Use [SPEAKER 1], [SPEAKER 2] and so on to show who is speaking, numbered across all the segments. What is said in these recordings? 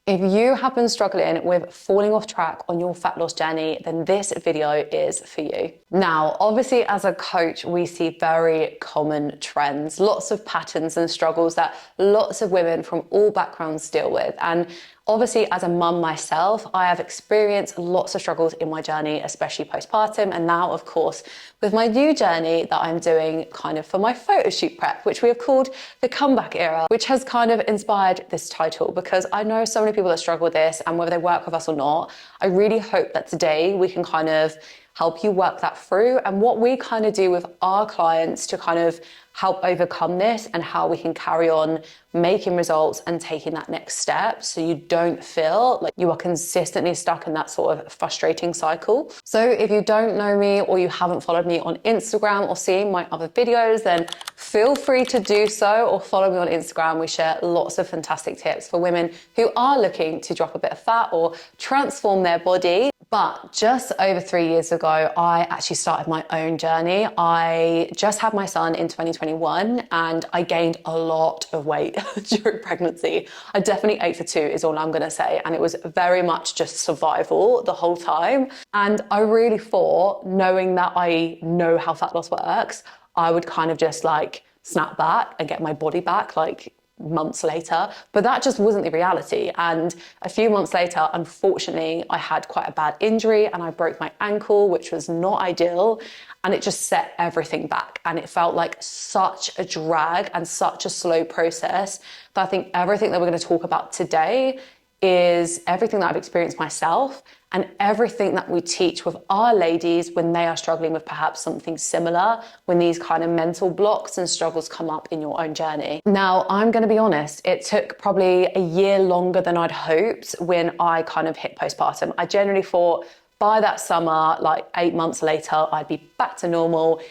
[SPEAKER 1] If you have been struggling with falling off track on your fat loss journey, then this video is for you. Now, obviously, as a coach, we see very common trends, lots of patterns and struggles that lots of women from all backgrounds deal with. And obviously, as a mum myself, I have experienced lots of struggles in my journey, especially postpartum. And now, of course, with my new journey that I'm doing kind of for my photo shoot prep, which we have called the comeback era, which has kind of inspired this title because I know so many people that struggle with this, and whether they work with us or not, I really hope that today we can kind of help you work that through and what we kind of do with our clients to kind of help overcome this and how we can carry on making results and taking that next step so you don't feel like you are consistently stuck in that sort of frustrating cycle. So if you don't know me or you haven't followed me on Instagram or seen my other videos, then feel free to do so or follow me on Instagram. We share lots of fantastic tips for women who are looking to drop a bit of fat or transform their body. But just over 3 years ago, I actually started my own journey. I just had my son in 2021 and I gained a lot of weight during pregnancy. I definitely ate for two is all I'm gonna say. And it was very much just survival the whole time. And I really thought, knowing that I know how fat loss works, I would kind of just like snap back and get my body back like months later, but that just wasn't the reality. And a few months later, unfortunately, I had quite a bad injury and I broke my ankle, which was not ideal. And it just set everything back. And it felt like such a drag and such a slow process that I think everything that we're going to talk about today is everything that I've experienced myself and everything that we teach with our ladies when they are struggling with perhaps something similar, when these kind of mental blocks and struggles come up in your own journey. Now, I'm gonna be honest, it took probably a year longer than I'd hoped when I kind of hit postpartum. I generally thought by that summer, like 8 months later, I'd be back to normal,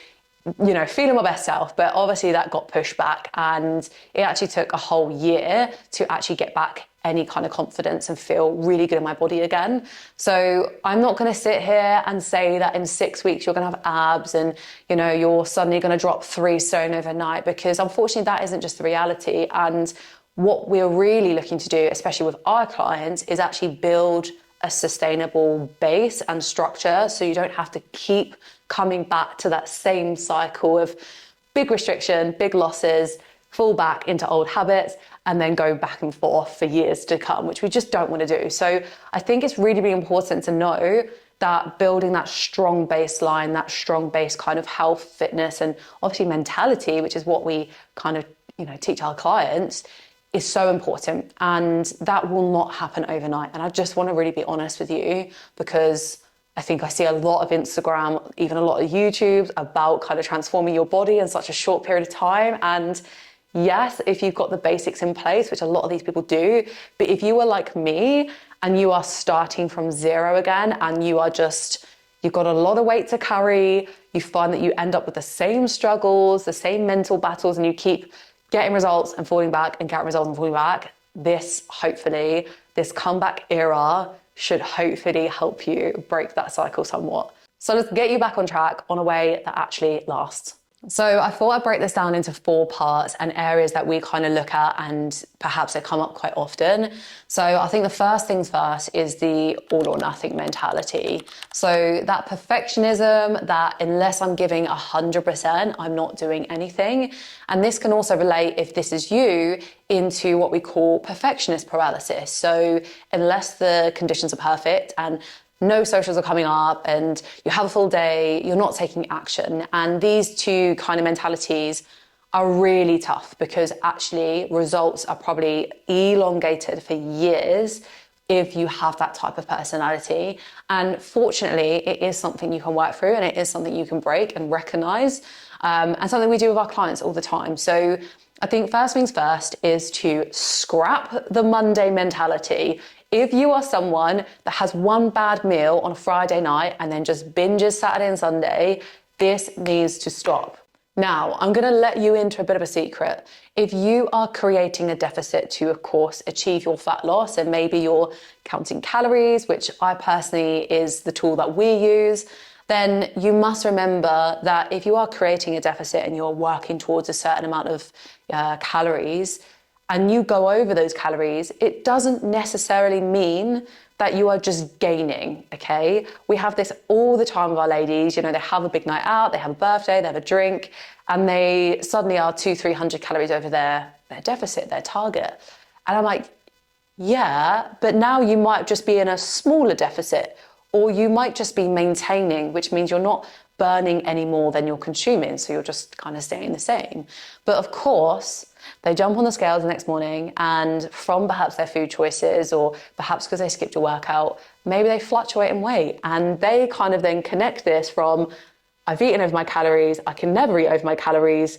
[SPEAKER 1] you know, feeling my best self, but obviously that got pushed back and it actually took a whole year to actually get back any kind of confidence and feel really good in my body again. So I'm not going to sit here and say that in 6 weeks you're going to have abs and, you know, you're suddenly going to drop 3 stone overnight, because unfortunately that isn't just the reality. And what we're really looking to do, especially with our clients, is actually build a sustainable base and structure so you don't have to keep coming back to that same cycle of big restriction, big losses, fall back into old habits, and then go back and forth for years to come, which we just don't want to do. So I think it's really, really important to know that building that strong baseline, that strong base kind of health, fitness, and obviously mentality, which is what we kind of, you know, teach our clients, is so important. And that will not happen overnight. And I just want to really be honest with you, because I think I see a lot of Instagram, even a lot of YouTube about kind of transforming your body in such a short period of time. And yes, if you've got the basics in place, which a lot of these people do, but if you are like me and you are starting from zero again and you are just, you've got a lot of weight to carry, you find that you end up with the same struggles, the same mental battles, and you keep getting results and falling back and getting results and falling back, this hopefully, this comeback era should hopefully help you break that cycle somewhat. So let's get you back on track on a way that actually lasts. So I thought I'd break this down into 4 parts and areas that we kind of look at, and perhaps they come up quite often. So I think the first things first is the all or nothing mentality. So that perfectionism, that unless I'm giving 100%, I'm not doing anything. And this can also relate, if this is you, into what we call perfectionist paralysis. So unless the conditions are perfect and no socials are coming up and you have a full day, you're not taking action. And these two kind of mentalities are really tough, because actually results are probably elongated for years if you have that type of personality. And fortunately, it is something you can work through, and it is something you can break and recognize, and something we do with our clients all the time. So I think first things first is to scrap the Monday mentality. If you are someone that has one bad meal on a Friday night and then just binges Saturday and Sunday, this needs to stop. Now, I'm going to let you into a bit of a secret. If you are creating a deficit to, of course, achieve your fat loss, and maybe you're counting calories, which I personally is the tool that we use, then you must remember that if you are creating a deficit and you're working towards a certain amount of calories, and you go over those calories, it doesn't necessarily mean that you are just gaining, okay? We have this all the time with our ladies, you know, they have a big night out, they have a birthday, they have a drink, and they suddenly are 200-300 calories over their deficit, their target. And I'm like, yeah, but now you might just be in a smaller deficit, or you might just be maintaining, which means you're not burning any more than you're consuming, so you're just kind of staying the same. But of course, they jump on the scales the next morning, and from perhaps their food choices, or perhaps because they skipped a workout, maybe they fluctuate in weight, and they kind of then connect this from, I've eaten over my calories, I can never eat over my calories,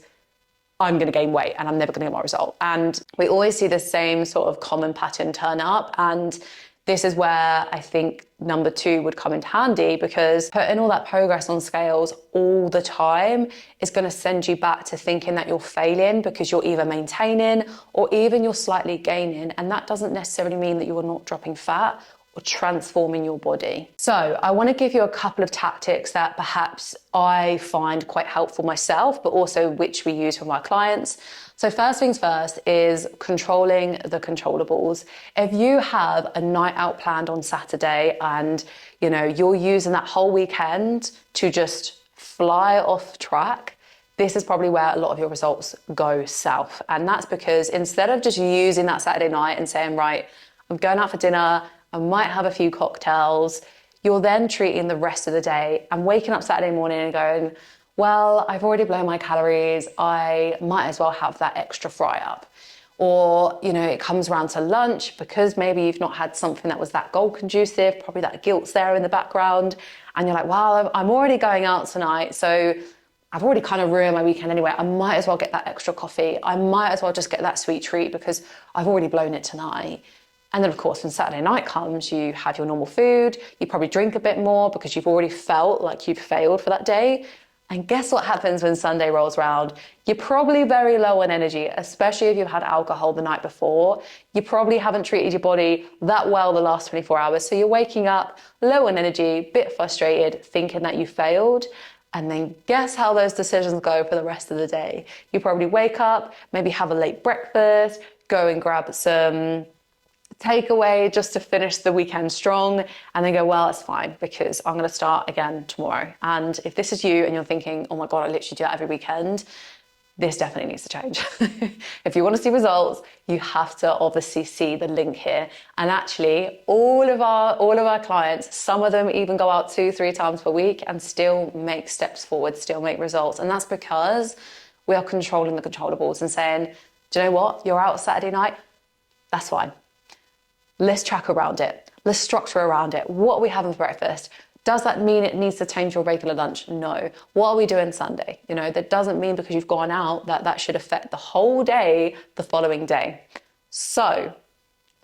[SPEAKER 1] I'm going to gain weight and I'm never going to get my result. And we always see the same sort of common pattern turn up. And this is where I think number 2 would come into handy, because putting all that progress on scales all the time is going to send you back to thinking that you're failing, because you're either maintaining or even you're slightly gaining. And that doesn't necessarily mean that you are not dropping fat or transforming your body. So I want to give you a couple of tactics that perhaps I find quite helpful myself, but also which we use with my clients. So first things first is controlling the controllables. If you have a night out planned on Saturday and you know you're using that whole weekend to just fly off track, this is probably where a lot of your results go south. And that's because instead of just using that Saturday night and saying, right, I'm going out for dinner, I might have a few cocktails, you're then treating the rest of the day and waking up Saturday morning and going, well, I've already blown my calories, I might as well have that extra fry up. Or, you know, it comes around to lunch, because maybe you've not had something that was that goal conducive, probably that guilt's there in the background, and you're like, well, I'm already going out tonight, so I've already kind of ruined my weekend anyway, I might as well get that extra coffee, I might as well just get that sweet treat because I've already blown it tonight. And then of course, when Saturday night comes, you have your normal food, you probably drink a bit more because you've already felt like you've failed for that day. And guess what happens when Sunday rolls around? You're probably very low on energy, especially if you've had alcohol the night before. You probably haven't treated your body that well the last 24 hours. So you're waking up low on energy, bit frustrated, thinking that you failed. And then guess how those decisions go for the rest of the day? You probably wake up, maybe have a late breakfast, go and grab some takeaway just to finish the weekend strong, and then go, well, it's fine because I'm going to start again tomorrow. And if this is you and you're thinking, oh my God, I literally do that every weekend, this definitely needs to change. If you want to see results, you have to obviously see the link here. And actually, all of our clients, some of them even go out 2-3 times per week and still make steps forward, still make results. And that's because we are controlling the controllables and saying, do you know what? You're out Saturday night, that's fine. Let's track around it. Let's structure around it. What are we having for breakfast? Does that mean it needs to change your regular lunch? No. What are we doing Sunday? You know, that doesn't mean because you've gone out that should affect the whole day the following day. So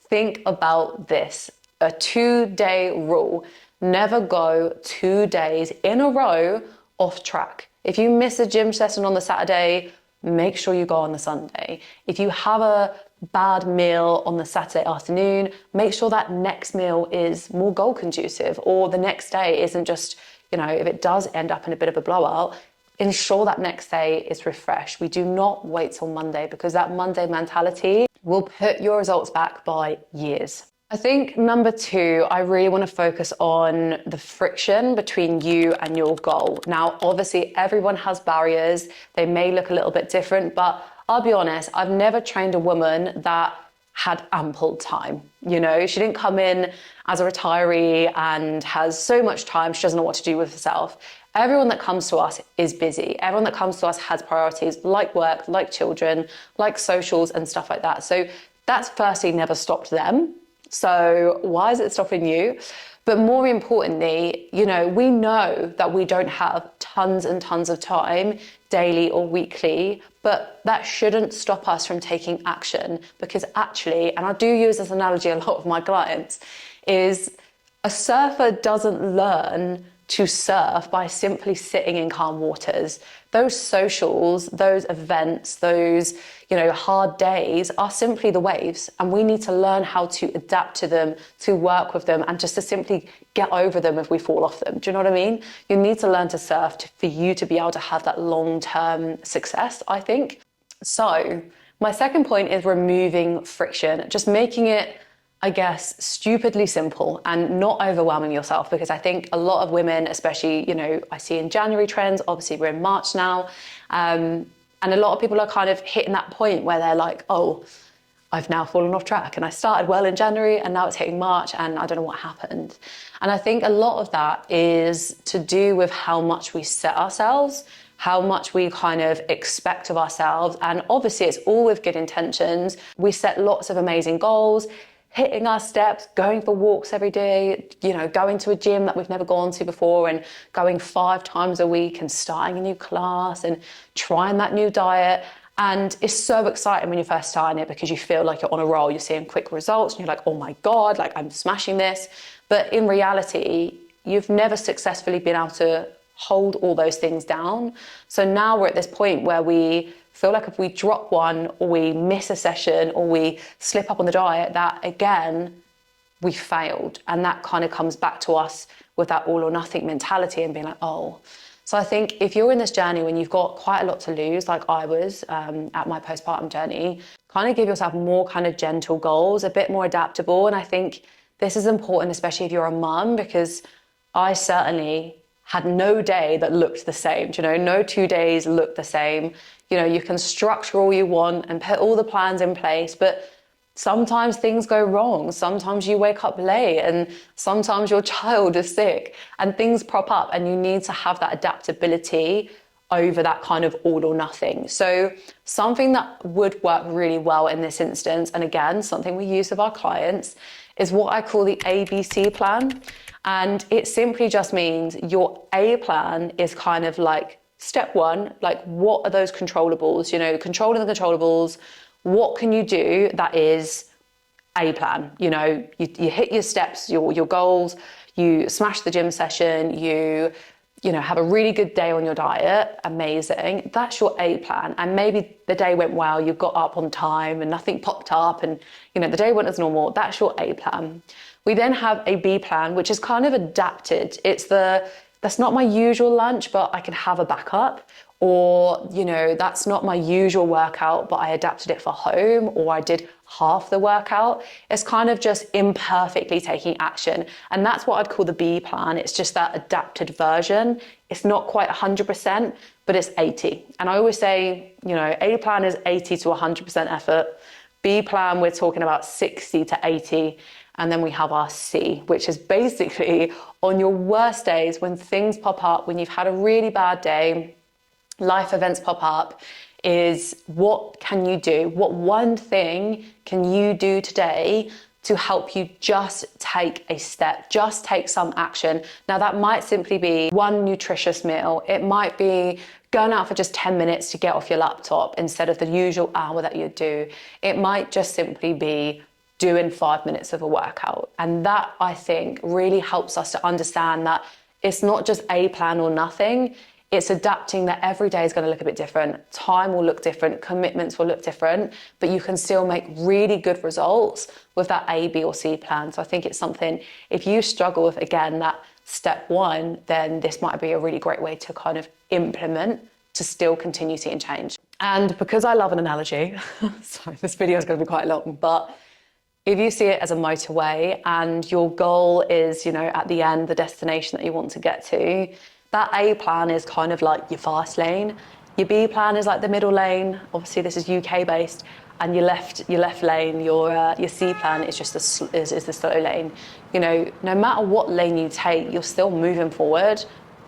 [SPEAKER 1] think about this. A 2-day rule. Never go 2 days in a row off track. If you miss a gym session on the Saturday, make sure you go on the Sunday. If you have a bad meal on the Saturday afternoon, make sure that next meal is more goal conducive, or the next day isn't just, you know, if it does end up in a bit of a blowout, ensure that next day is refreshed. We do not wait till Monday, because that Monday mentality will put your results back by years. I think number 2, I really want to focus on the friction between you and your goal. Now, obviously everyone has barriers. They may look a little bit different, but I'll be honest, I've never trained a woman that had ample time. You know, she didn't come in as a retiree and has so much time, she doesn't know what to do with herself. Everyone that comes to us is busy. Everyone that comes to us has priorities like work, like children, like socials and stuff like that. So that's firstly never stopped them. So why is it stopping you? But more importantly, you know, we know that we don't have tons and tons of time daily or weekly, but that shouldn't stop us from taking action, because actually, and I do use this analogy a lot with my clients, is a surfer doesn't learn to surf by simply sitting in calm waters. Those socials, those events, those, you know, hard days are simply the waves, and we need to learn how to adapt to them, to work with them, and just to simply get over them if we fall off them. Do you know what I mean? You need to learn to surf for you to be able to have that long-term success, I think. So My second point is removing friction, just making it, I guess, stupidly simple and not overwhelming yourself, because I think a lot of women, especially, you know, I see in January trends, obviously we're in March now, and a lot of people are kind of hitting that point where they're like, oh, I've now fallen off track and I started well in January and now it's hitting March and I don't know what happened. And I think a lot of that is to do with how much we set ourselves, how much we kind of expect of ourselves. And obviously it's all with good intentions. We set lots of amazing goals, hitting our steps, going for walks every day, you know, going to a gym that we've never gone to before and going 5 times a week and starting a new class and trying that new diet. And it's so exciting when you're first starting it because you feel like you're on a roll, you're seeing quick results and you're like, oh my God, like I'm smashing this. But in reality, you've never successfully been able to hold all those things down. So now we're at this point where we feel like if we drop one or we miss a session or we slip up on the diet, that again, we failed. And that kind of comes back to us with that all or nothing mentality and being like, oh. So I think if you're in this journey when you've got quite a lot to lose, like I was at my postpartum journey, kind of give yourself more kind of gentle goals, a bit more adaptable. And I think this is important, especially if you're a mum, because I certainly had no day that looked the same. You know, no 2 days looked the same. You know, you can structure all you want and put all the plans in place, but sometimes things go wrong. Sometimes you wake up late and sometimes your child is sick and things prop up and you need to have that adaptability over that kind of all or nothing. So something that would work really well in this instance, and again, something we use with our clients, is what I call the ABC plan. And it simply just means your A plan is kind of like step one, like what are those controllables? You know, controlling the controllables. What can you do that is A plan? You know, you hit your steps, your goals, you smash the gym session, you know, have a really good day on your diet, amazing. That's your A plan. And maybe the day went well, you got up on time and nothing popped up and, you know, the day went as normal. That's your A plan. We then have a B plan, which is kind of adapted. That's not my usual lunch, but I can have a backup. Or, you know, that's not my usual workout, but I adapted it for home, or I did half the workout. It's kind of just imperfectly taking action. And that's what I'd call the B plan. It's just that adapted version. It's not quite 100%, but it's 80. And I always say, you know, A plan is 80 to 100% effort. B plan, we're talking about 60 to 80. And then we have our C, which is basically on your worst days when things pop up, when you've had a really bad day, life events pop up, is what can you do? What one thing can you do today to help you just take a step, just take some action? Now that might simply be one nutritious meal. It might be going out for just 10 minutes to get off your laptop instead of the usual hour that you do. It might just simply be doing 5 minutes of a workout. And that, I think, really helps us to understand that it's not just a plan or nothing. It's adapting that every day is going to look a bit different. Time will look different, commitments will look different, but you can still make really good results with that A, B, or C plan. So I think it's something, if you struggle with, again, that step one, then this might be a really great way to kind of implement to still continue seeing change. And because I love an analogy, sorry, this video is going to be quite long, but if you see it as a motorway and your goal is, you know, at the end, the destination that you want to get to, that A plan is kind of like your fast lane. Your B plan is like the middle lane. Obviously, this is UK based, and your left lane, your C plan is just is the slow lane. You know, no matter what lane you take, you're still moving forward.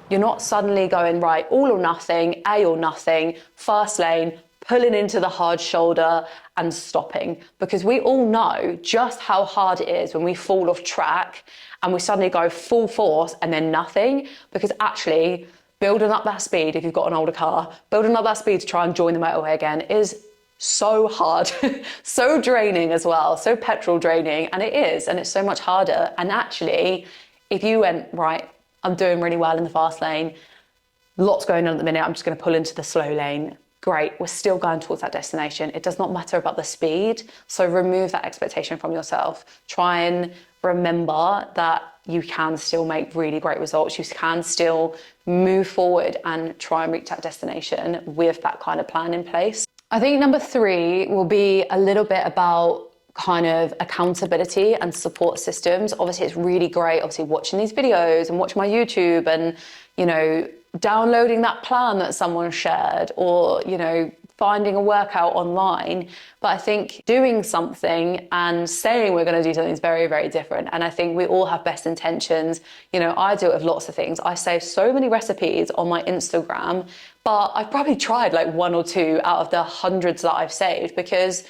[SPEAKER 1] You're not suddenly going right, all or nothing, A or nothing, fast lane, pulling into the hard shoulder and stopping, because we all know just how hard it is when we fall off track and we suddenly go full force and then nothing, because actually building up that speed, if you've got an older car, building up that speed to try and join the motorway again is so hard, so draining as well, so petrol draining, and it is, and it's so much harder. And actually, if you went, right, I'm doing really well in the fast lane, lots going on at the minute, I'm just going to pull into the slow lane. Great, we're still going towards that destination. It does not matter about the speed. So remove that expectation from yourself. Try and remember that you can still make really great results. You can still move forward and try and reach that destination with that kind of plan in place. I think number 3 will be a little bit about kind of accountability and support systems. Obviously, it's really great, obviously, watching these videos and watching my YouTube and, you know, downloading that plan that someone shared, or, you know, finding a workout online. But I think doing something and saying we're going to do something is very, very different. And I think we all have best intentions. You know, I do it with lots of things. I save so many recipes on my Instagram, but I've probably tried like 1 or 2 out of the hundreds that I've saved, because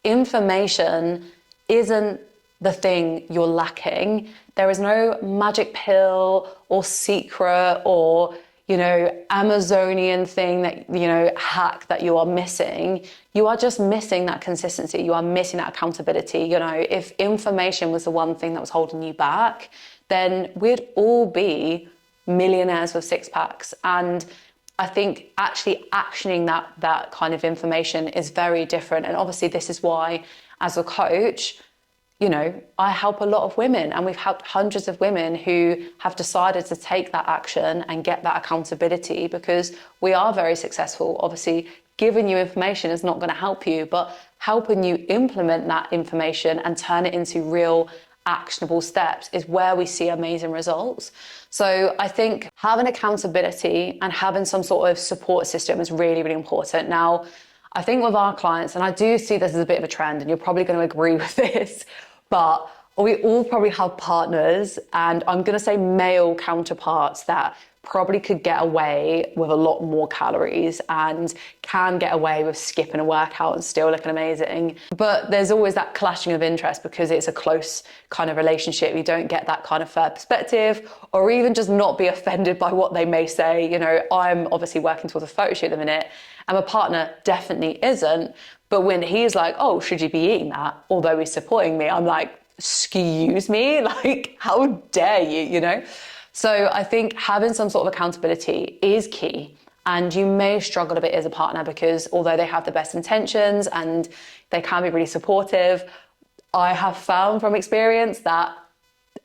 [SPEAKER 1] information isn't the thing you're lacking. There is no magic pill or secret or, you know, Amazonian thing that, you know, hack that you are missing. You are just missing that consistency. You are missing that accountability. You know, if information was the one thing that was holding you back, then we'd all be millionaires with 6-packs. And I think actually actioning that kind of information is very different. And obviously this is why, as a coach, you know, I help a lot of women, and we've helped hundreds of women who have decided to take that action and get that accountability, because we are very successful. Obviously, giving you information is not going to help you, but helping you implement that information and turn it into real actionable steps is where we see amazing results. So I think having accountability and having some sort of support system is really, really important. Now, I think with our clients, and I do see this as a bit of a trend, and you're probably going to agree with this, but we all probably have partners, and I'm going to say male counterparts, that probably could get away with a lot more calories and can get away with skipping a workout and still looking amazing. But there's always that clashing of interest, because it's a close kind of relationship. You don't get that kind of fair perspective, or even just not be offended by what they may say. You know, I'm obviously working towards a photo shoot at the minute, and my partner definitely isn't. But when he's like, oh, should you be eating that? Although he's supporting me, I'm like, excuse me? Like, how dare you, you know? So I think having some sort of accountability is key. And you may struggle a bit as a partner, because although they have the best intentions and they can be really supportive, I have found from experience that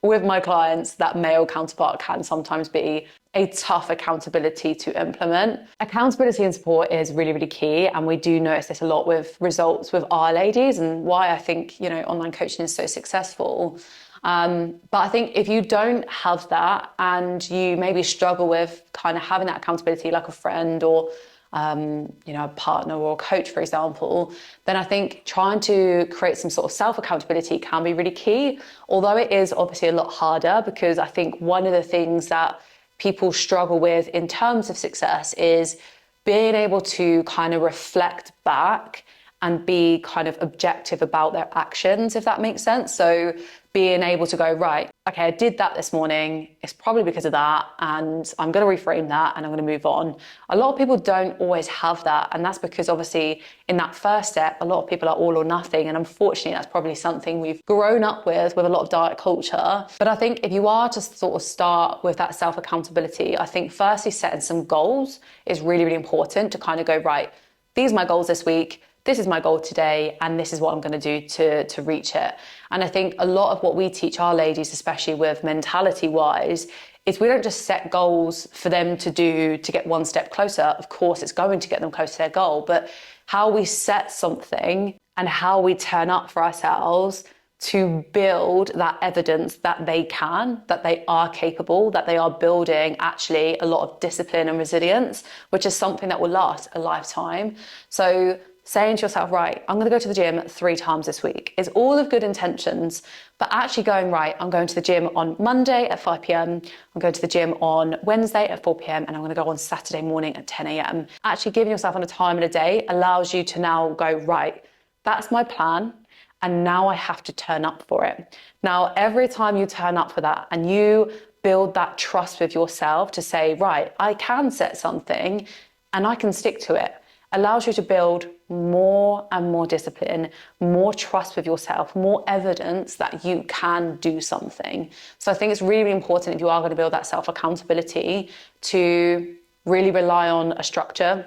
[SPEAKER 1] with my clients, that male counterpart can sometimes be a tough accountability to implement. Accountability and support is really, really key. And we do notice this a lot with results with our ladies, and why I think, you know, online coaching is so successful. But I think if you don't have that, and you maybe struggle with kind of having that accountability, like a friend or, you know, a partner or a coach, for example, then I think trying to create some sort of self-accountability can be really key. Although it is obviously a lot harder, because I think one of the things that people struggle with in terms of success is being able to kind of reflect back and be kind of objective about their actions, if that makes sense. So being able to go, right, okay, I did that this morning, it's probably because of that, and I'm going to reframe that and I'm going to move on. A lot of people don't always have that, and that's because obviously in that first step, a lot of people are all or nothing, and unfortunately that's probably something we've grown up with a lot of diet culture. But I think if you are to sort of start with that self-accountability, I think firstly setting some goals is really, really important, to kind of go, right, these are my goals this week, this is my goal today, and this is what I'm going to do to reach it. And I think a lot of what we teach our ladies, especially with mentality wise, is we don't just set goals for them to do to get one step closer. Of course, it's going to get them close to their goal, but how we set something and how we turn up for ourselves to build that evidence that they can, that they are capable, that they are building actually a lot of discipline and resilience, which is something that will last a lifetime. So saying to yourself, right, I'm going to go to the gym 3 times this week is all of good intentions, but actually going, right, I'm going to the gym on Monday at 5 p.m, I'm going to the gym on Wednesday at 4 p.m, and I'm going to go on Saturday morning at 10 a.m. Actually giving yourself on a time and a day allows you to now go, right, that's my plan, and now I have to turn up for it. Now, every time you turn up for that and you build that trust with yourself to say, right, I can set something and I can stick to it, allows you to build more and more discipline, more trust with yourself, more evidence that you can do something. So I think it's really important, if you are going to build that self-accountability, to really rely on a structure,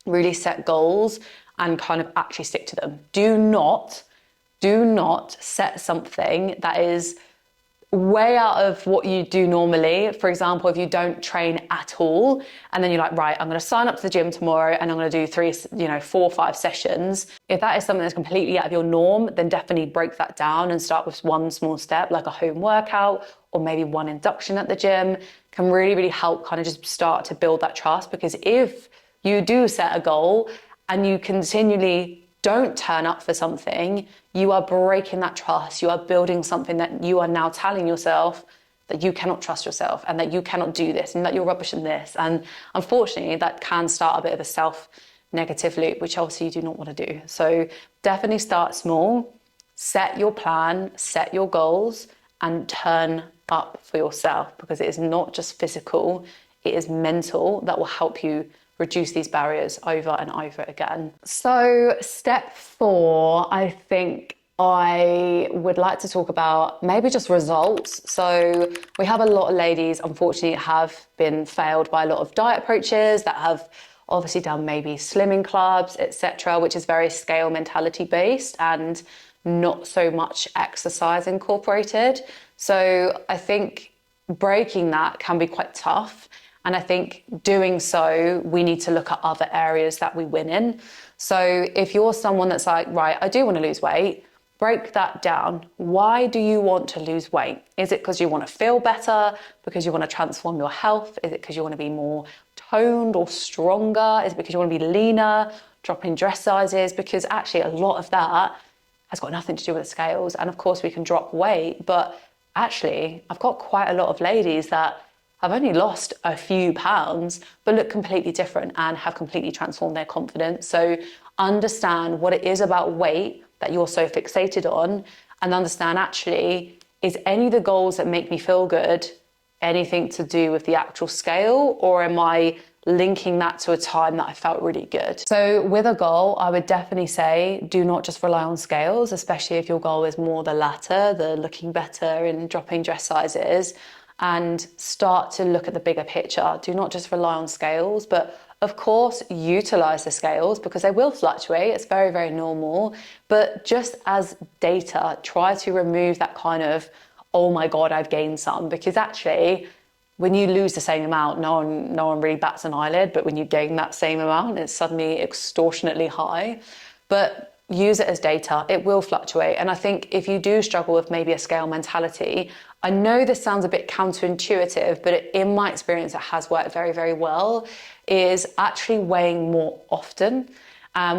[SPEAKER 1] really set goals, and kind of actually stick to them. Do not set something that is way out of what you do normally. For example, if you don't train at all, and then you're like, right, I'm going to sign up to the gym tomorrow and I'm going to do 4 or 5 sessions. If that is something that's completely out of your norm, then definitely break that down and start with one small step, like a home workout or maybe one induction at the gym. Can really, really help kind of just start to build that trust. Because if you do set a goal and you continually don't turn up for something, you are breaking that trust. You are building something that you are now telling yourself that you cannot trust yourself and that you cannot do this and that you're rubbish in this. And unfortunately, that can start a bit of a self-negative loop, which obviously you do not want to do. So definitely start small, set your plan, set your goals, and turn up for yourself, because it is not just physical, it is mental that will help you reduce these barriers over and over again. So step 4, I think I would like to talk about maybe just results. So we have a lot of ladies, unfortunately, have been failed by a lot of diet approaches that have obviously done maybe slimming clubs, etc., which is very scale mentality based and not so much exercise incorporated. So I think breaking that can be quite tough. And I think doing so, we need to look at other areas that we win in. So if you're someone that's like, right, I do want to lose weight, break that down. Why do you want to lose weight? Is it because you want to feel better? Because you want to transform your health? Is it because you want to be more toned or stronger? Is it because you want to be leaner, dropping dress sizes? Because actually a lot of that has got nothing to do with the scales. And of course we can drop weight, but actually I've got quite a lot of ladies that have only lost a few pounds, but look completely different and have completely transformed their confidence. So understand what it is about weight that you're so fixated on, and understand actually, is any of the goals that make me feel good anything to do with the actual scale, or am I linking that to a time that I felt really good? So with a goal, I would definitely say do not just rely on scales, especially if your goal is more the latter, the looking better and dropping dress sizes, and start to look at the bigger picture. Do not just rely on scales, but of course utilize the scales because they will fluctuate. It's very, very normal. But just as data, try to remove that kind of, oh my God, I've gained some, because actually when you lose the same amount, no one really bats an eyelid, but when you gain that same amount, it's suddenly extortionately high. But use it as data. It will fluctuate. And I think if you do struggle with maybe a scale mentality, I know this sounds a bit counterintuitive, but in my experience, it has worked very, very well, is actually weighing more often.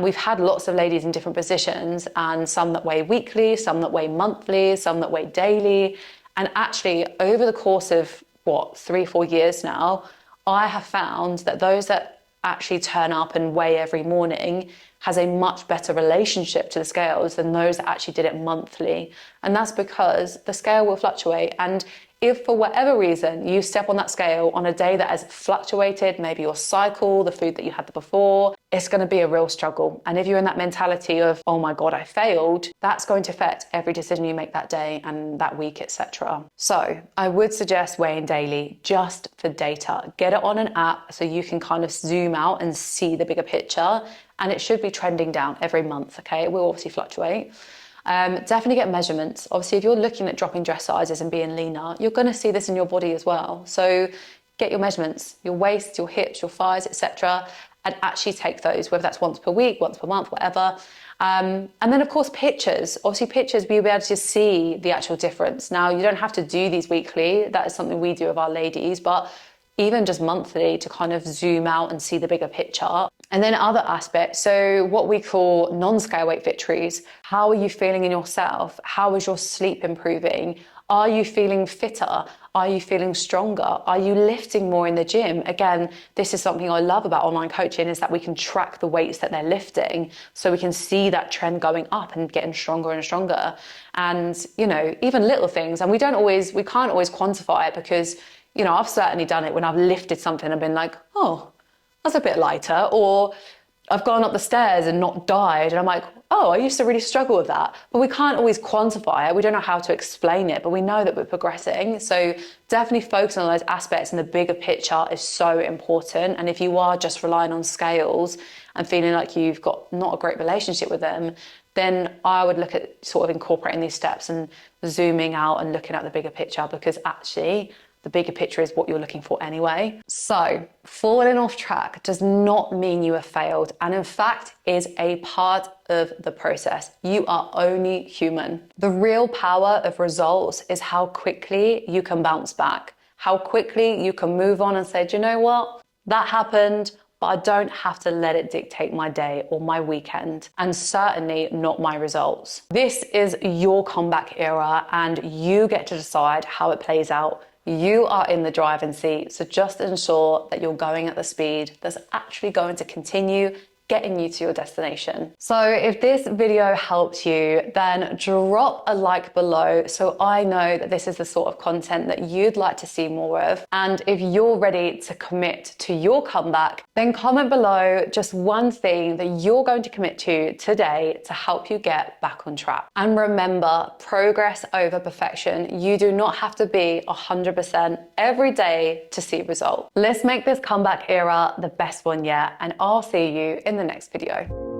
[SPEAKER 1] We've had lots of ladies in different positions, and some that weigh weekly, some that weigh monthly, some that weigh daily. And actually over the course of 3-4 years now, I have found that those that actually turn up and weigh every morning has a much better relationship to the scales than those that actually did it monthly. And that's because the scale will fluctuate. And if for whatever reason you step on that scale on a day that has fluctuated, maybe your cycle, the food that you had before, it's going to be a real struggle. And if you're in that mentality of, oh my God, I failed, that's going to affect every decision you make that day and that week, etc. So I would suggest weighing daily just for data. Get it on an app so you can kind of zoom out and see the bigger picture. And it should be trending down every month, okay? It will obviously fluctuate. Definitely get measurements. Obviously, if you're looking at dropping dress sizes and being leaner, you're going to see this in your body as well. So get your measurements, your waist, your hips, your thighs, etc., and actually take those, whether that's once per week, once per month, whatever. And then, of course, pictures. Obviously, pictures, we'll be able to see the actual difference. Now, you don't have to do these weekly. That is something we do with our ladies, but even just monthly to kind of zoom out and see the bigger picture. And then other aspects, so what we call non-scale weight victories. How are you feeling in yourself? How is your sleep improving? Are you feeling fitter? Are you feeling stronger? Are you lifting more in the gym? Again, this is something I love about online coaching, is that we can track the weights that they're lifting, so we can see that trend going up and getting stronger and stronger. And, you know, even little things, and we can't always quantify it, because, you know, I've certainly done it when I've lifted something and been like, oh, that's a bit lighter. Or I've gone up the stairs and not died, and I'm like, oh, I used to really struggle with that. But we can't always quantify it. We don't know how to explain it, but we know that we're progressing. So definitely focus on those aspects, and the bigger picture is so important. And if you are just relying on scales and feeling like you've got not a great relationship with them, then I would look at sort of incorporating these steps and zooming out and looking at the bigger picture, because actually the bigger picture is what you're looking for anyway. So falling off track does not mean you have failed, and in fact is a part of the process. You are only human. The real power of results is how quickly you can bounce back, how quickly you can move on and say, do you know what? That happened, but I don't have to let it dictate my day or my weekend, and certainly not my results. This is your comeback era, and you get to decide how it plays out. You are in the driving seat, so just ensure that you're going at the speed that's actually going to continue getting you to your destination. So if this video helped you, then drop a like below so I know that this is the sort of content that you'd like to see more of. And if you're ready to commit to your comeback, then comment below just one thing that you're going to commit to today to help you get back on track. And remember, progress over perfection. You do not have to be 100% every day to see results. Let's make this comeback era the best one yet, and I'll see you in the next video.